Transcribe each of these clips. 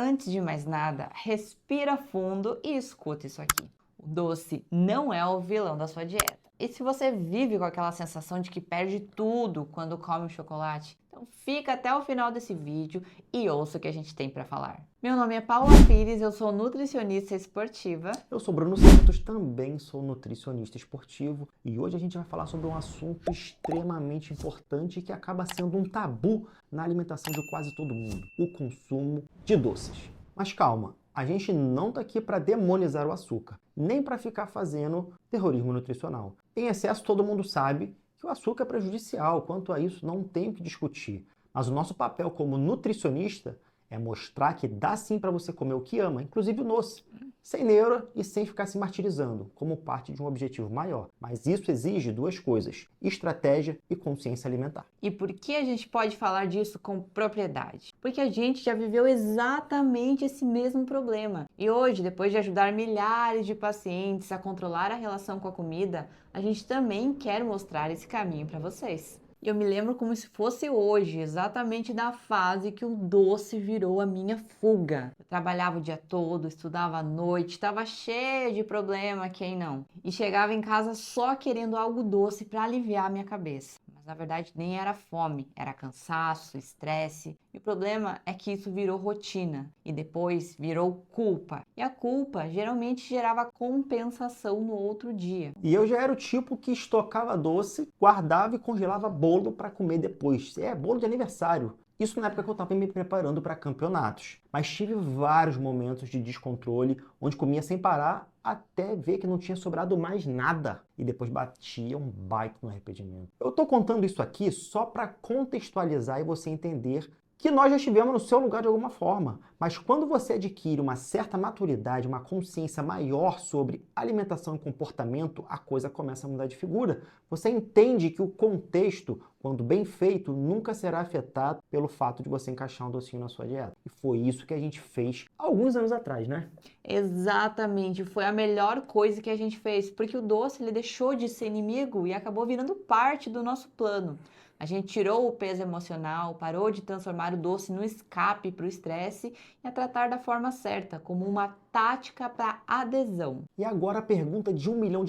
Antes de mais nada, respira fundo e escuta isso aqui. O doce não é o vilão da sua dieta. E se você vive com aquela sensação de que perde tudo quando come o chocolate, então fica até o final desse vídeo e ouça o que a gente tem para falar. Meu nome é Paula Pires, eu sou nutricionista esportiva. Eu sou Bruno Santos, também sou nutricionista esportivo e hoje a gente vai falar sobre um assunto extremamente importante que acaba sendo um tabu na alimentação de quase todo mundo: o consumo de doces. Mas calma, a gente não está aqui para demonizar o açúcar, nem para ficar fazendo terrorismo nutricional. Em excesso, todo mundo sabe que o açúcar é prejudicial, quanto a isso não tem o que discutir. Mas o nosso papel como nutricionista é mostrar que dá sim para você comer o que ama, inclusive o doce, sem neura e sem ficar se martirizando, como parte de um objetivo maior. Mas isso exige duas coisas: estratégia e consciência alimentar. E por que a gente pode falar disso com propriedade? Porque a gente já viveu exatamente esse mesmo problema. E hoje, depois de ajudar milhares de pacientes a controlar a relação com a comida, a gente também quer mostrar esse caminho para vocês. E eu me lembro como se fosse hoje, exatamente da fase que o doce virou a minha fuga. Eu trabalhava o dia todo, estudava à noite, estava cheia de problema, quem não? E chegava em casa só querendo algo doce para aliviar a minha cabeça. Mas na verdade nem era fome, era cansaço, estresse. E o problema é que isso virou rotina e depois virou culpa. E a culpa geralmente gerava compensação no outro dia. E eu já era o tipo que estocava doce, guardava e congelava bolo para comer depois. Bolo de aniversário. Isso na época que eu estava me preparando para campeonatos. Mas tive vários momentos de descontrole, onde comia sem parar até ver que não tinha sobrado mais nada. E depois batia um baita no arrependimento. Eu estou contando isso aqui só para contextualizar e você entender que nós já estivemos no seu lugar de alguma forma. Mas quando você adquire uma certa maturidade, uma consciência maior sobre alimentação e comportamento, a coisa começa a mudar de figura. Você entende que o contexto, quando bem feito, nunca será afetado pelo fato de você encaixar um docinho na sua dieta. E foi isso que a gente fez alguns anos atrás, né? Exatamente, foi a melhor coisa que a gente fez, porque o doce ele deixou de ser inimigo e acabou virando parte do nosso plano. A gente tirou o peso emocional, parou de transformar o doce no escape para o estresse e a tratar da forma certa, como uma tática para adesão. E agora a pergunta de $1 milhão: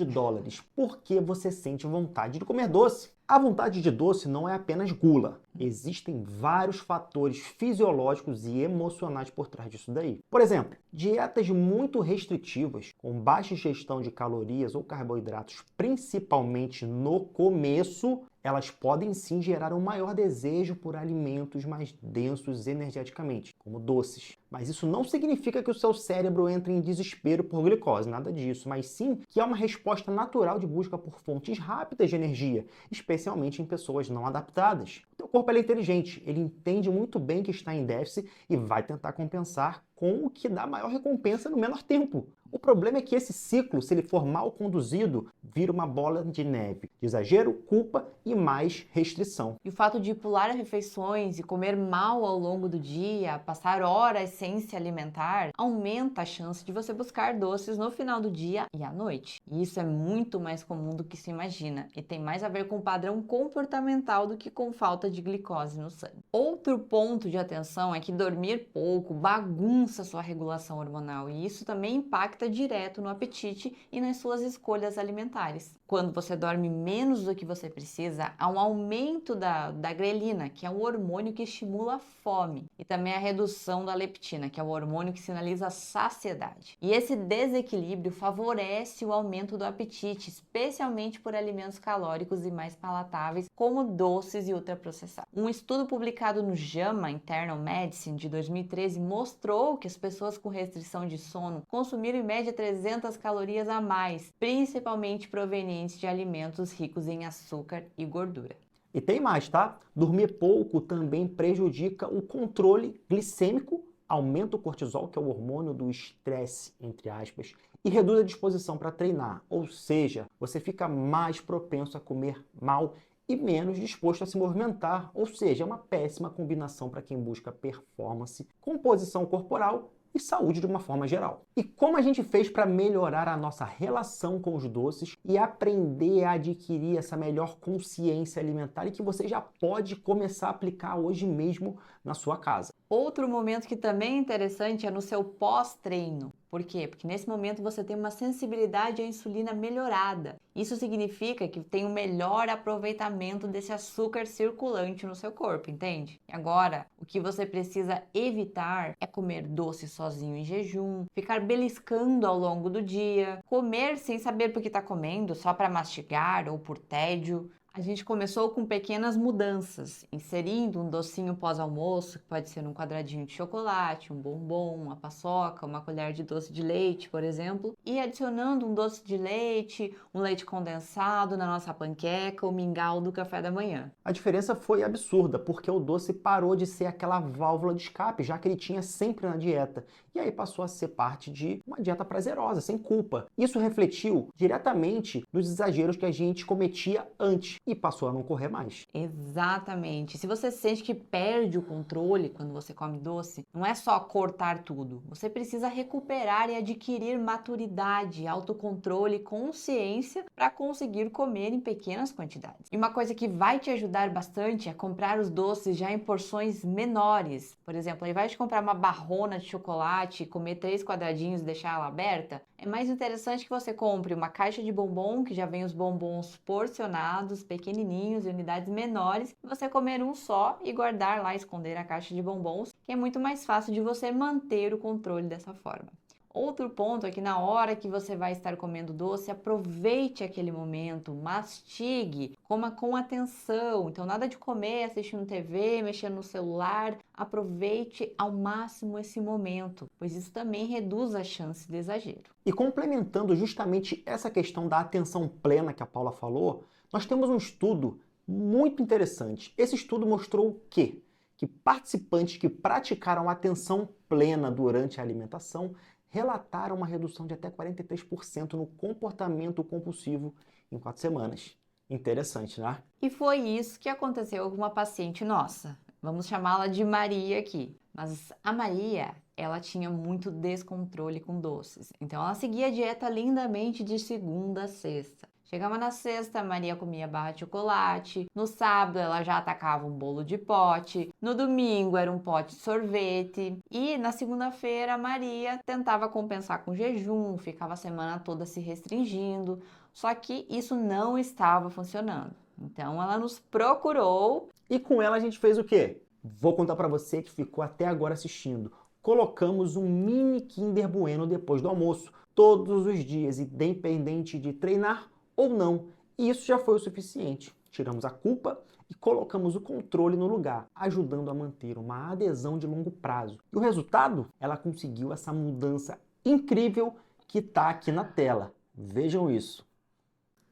por que você sente vontade de comer doce? A vontade de doce não é apenas gula. Existem vários fatores fisiológicos e emocionais por trás disso daí. Por exemplo, dietas muito restritivas, com baixa ingestão de calorias ou carboidratos, principalmente no começo, elas podem sim gerar um maior desejo por alimentos mais densos energeticamente, como doces. Mas isso não significa que o seu cérebro entre em desespero por glicose, nada disso, mas sim que é uma resposta natural de busca por fontes rápidas de energia, especialmente em pessoas não adaptadas. O teu corpo é inteligente, ele entende muito bem que está em déficit e vai tentar compensar com o que dá maior recompensa no menor tempo. O problema é que esse ciclo, se ele for mal conduzido, vira uma bola de neve. Exagero, culpa e mais restrição. E o fato de pular refeições e comer mal ao longo do dia, passar horas sem se alimentar, aumenta a chance de você buscar doces no final do dia e à noite. E isso é muito mais comum do que se imagina e tem mais a ver com o padrão comportamental do que com falta de glicose no sangue. Outro ponto de atenção é que dormir pouco bagunça sua regulação hormonal e isso também impacta direto no apetite e nas suas escolhas alimentares. Quando você dorme menos do que você precisa, há um aumento da grelina, que é um hormônio que estimula a fome, e também a redução da leptina, que é o hormônio que sinaliza a saciedade. E esse desequilíbrio favorece o aumento do apetite, especialmente por alimentos calóricos e mais palatáveis, como doces e ultraprocessados. Um estudo publicado no JAMA Internal Medicine de 2013 mostrou que as pessoas com restrição de sono consumiram em média 300 calorias a mais, principalmente provenientes de alimentos ricos em açúcar e gordura. E tem mais, tá? Dormir pouco também prejudica o controle glicêmico, aumenta o cortisol, que é o hormônio do estresse, entre aspas, e reduz a disposição para treinar. Ou seja, você fica mais propenso a comer mal e menos disposto a se movimentar. Ou seja, é uma péssima combinação para quem busca performance, composição corporal e saúde de uma forma geral. E como a gente fez para melhorar a nossa relação com os doces e aprender a adquirir essa melhor consciência alimentar e que você já pode começar a aplicar hoje mesmo na sua casa. Outro momento que também é interessante é no seu pós-treino. Por quê? Porque nesse momento você tem uma sensibilidade à insulina melhorada. Isso significa que tem um melhor aproveitamento desse açúcar circulante no seu corpo, entende? E agora, o que você precisa evitar é comer doce sozinho em jejum, ficar beliscando ao longo do dia, comer sem saber por que está comendo, só para mastigar ou por tédio. A gente começou com pequenas mudanças, inserindo um docinho pós-almoço, que pode ser um quadradinho de chocolate, um bombom, uma paçoca, uma colher de doce de leite, por exemplo, e adicionando um doce de leite, um leite condensado na nossa panqueca, o mingau do café da manhã. A diferença foi absurda, porque o doce parou de ser aquela válvula de escape, já que ele tinha sempre na dieta, e aí passou a ser parte de uma dieta prazerosa, sem culpa. Isso refletiu diretamente nos exageros que a gente cometia antes e passou a não correr mais. Exatamente. Se você sente que perde o controle quando você come doce, não é só cortar tudo. Você precisa recuperar e adquirir maturidade, autocontrole e consciência para conseguir comer em pequenas quantidades. E uma coisa que vai te ajudar bastante é comprar os doces já em porções menores. Por exemplo, ao invés de comprar uma barrona de chocolate, comer 3 quadradinhos e deixar ela aberta, é mais interessante que você compre uma caixa de bombom, que já vem os bombons porcionados, pequenininhos, em unidades menores, e você comer um só e guardar lá, esconder a caixa de bombons, que é muito mais fácil de você manter o controle dessa forma. Outro ponto é que na hora que você vai estar comendo doce, aproveite aquele momento, mastigue, coma com atenção. Então nada de comer assistindo TV, mexendo no celular. Aproveite ao máximo esse momento, pois isso também reduz a chance de exagero. E complementando justamente essa questão da atenção plena que a Paula falou, nós temos um estudo muito interessante. Esse estudo mostrou o quê? Que participantes que praticaram atenção plena durante a alimentação relataram uma redução de até 43% no comportamento compulsivo em 4 semanas. Interessante, né? E foi isso que aconteceu com uma paciente nossa. Vamos chamá-la de Maria aqui. Mas a Maria, ela tinha muito descontrole com doces. Então ela seguia a dieta lindamente de segunda a sexta. Chegava na sexta, a Maria comia barra de chocolate. No sábado, ela já atacava um bolo de pote. No domingo, era um pote de sorvete. E na segunda-feira, a Maria tentava compensar com jejum, ficava a semana toda se restringindo. Só que isso não estava funcionando. Então, ela nos procurou. E com ela a gente fez o quê? Vou contar para você que ficou até agora assistindo. Colocamos um mini Kinder Bueno depois do almoço, todos os dias, independente de treinar ou não. E isso já foi o suficiente. Tiramos a culpa e colocamos o controle no lugar, ajudando a manter uma adesão de longo prazo. E o resultado? Ela conseguiu essa mudança incrível que está aqui na tela. Vejam isso.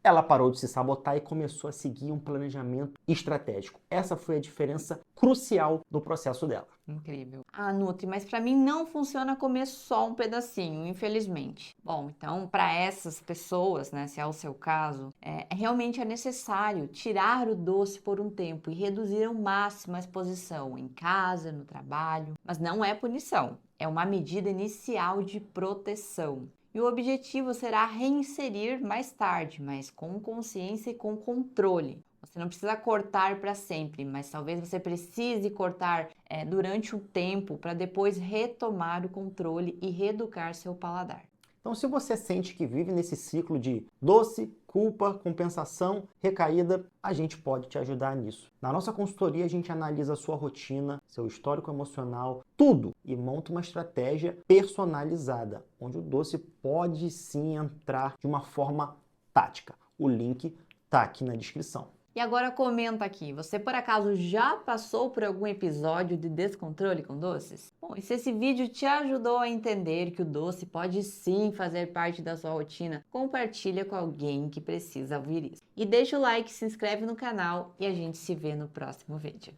Ela parou de se sabotar e começou a seguir um planejamento estratégico. Essa foi a diferença crucial no processo dela. Incrível. Ah, Nutri, mas para mim não funciona comer só um pedacinho, infelizmente. Bom, então para essas pessoas, né, se é o seu caso, realmente é necessário tirar o doce por um tempo e reduzir ao máximo a exposição em casa, no trabalho. Mas não é punição, é uma medida inicial de proteção. E o objetivo será reinserir mais tarde, mas com consciência e com controle. Você não precisa cortar para sempre, mas talvez você precise cortar durante um tempo para depois retomar o controle e reeducar seu paladar. Então, se você sente que vive nesse ciclo de doce, culpa, compensação, recaída, a gente pode te ajudar nisso. Na nossa consultoria, a gente analisa a sua rotina, seu histórico emocional, tudo, e monta uma estratégia personalizada, onde o doce pode sim entrar de uma forma tática. O link está aqui na descrição. E agora comenta aqui, você por acaso já passou por algum episódio de descontrole com doces? Bom, e se esse vídeo te ajudou a entender que o doce pode sim fazer parte da sua rotina, compartilha com alguém que precisa ouvir isso. E deixa o like, se inscreve no canal e a gente se vê no próximo vídeo.